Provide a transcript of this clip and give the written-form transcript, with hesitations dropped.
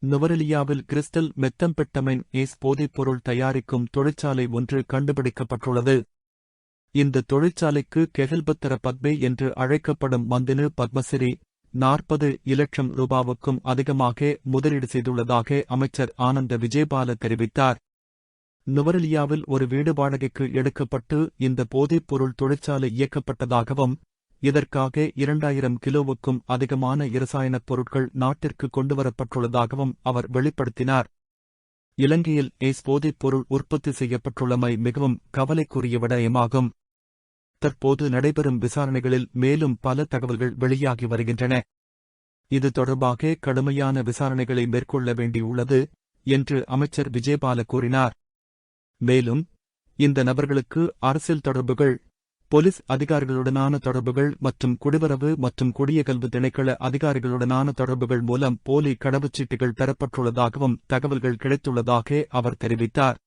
நுவரெலியாவில் crystal methamphetamine ace போதைப்பொருள் தயாரிக்கும் தொழிற்சாலை ஒன்று கண்டுபிடிக்கப்பட்டுள்ளது. இந்த தொழிற்சாலைக்கு கெஹல்பத்தர பத்பே என்று அழைக்கப்படும் மந்தினு பத்மசிறி 40 இலட்சம் ரூபாவுக்கும் அதிகமாக முதலீடு செய்துள்ளதாக அமைச்சர் ஆனந்த விஜயபால தெரிவித்தார். நுவரெலியாவில் ஒரு வீடு வாடகைக்கு எடுக்கப்பட்டு இந்த போதைப்பொருள் தொழிற்சாலை இயக்கப்பட்டதாகவும், இதற்காக 2000 கிலோவுக்கும் அதிகமான இரசாயனப் பொருட்கள் நாட்டிற்கு கொண்டுவரப்பட்டுள்ளதாகவும் அவர் வெளிப்படுத்தினார். இலங்கையில் ஏஸ் போதைப்பொருள் உற்பத்தி செய்யப்பட்டுள்ளமை மிகவும் கவலைக்குரிய விடயமாகும். தற்போது நடைபெறும் விசாரணைகளில் மேலும் பல தகவல்கள் வெளியாகி வருகின்றன. இது தொடர்பாக கடுமையான விசாரணைகளை மேற்கொள்ள வேண்டியுள்ளது என்று அமைச்சர் விஜயபால கூறினார். மேலும் இந்த நபர்களுக்கு அரசியல் தொடர்புகள், போலீஸ் அதிகாரிகளுடனான தொடர்புகள் மற்றும் குடிவரவு மற்றும் குடியகல்வு திணைக்கள அதிகாரிகளுடனான தொடர்புகள் மூலம் போலி கடவுச்சீட்டுகள் பெறப்பட்டுள்ளதாகவும் தகவல்கள் கிடைத்துள்ளதாக அவர் தெரிவித்தார்.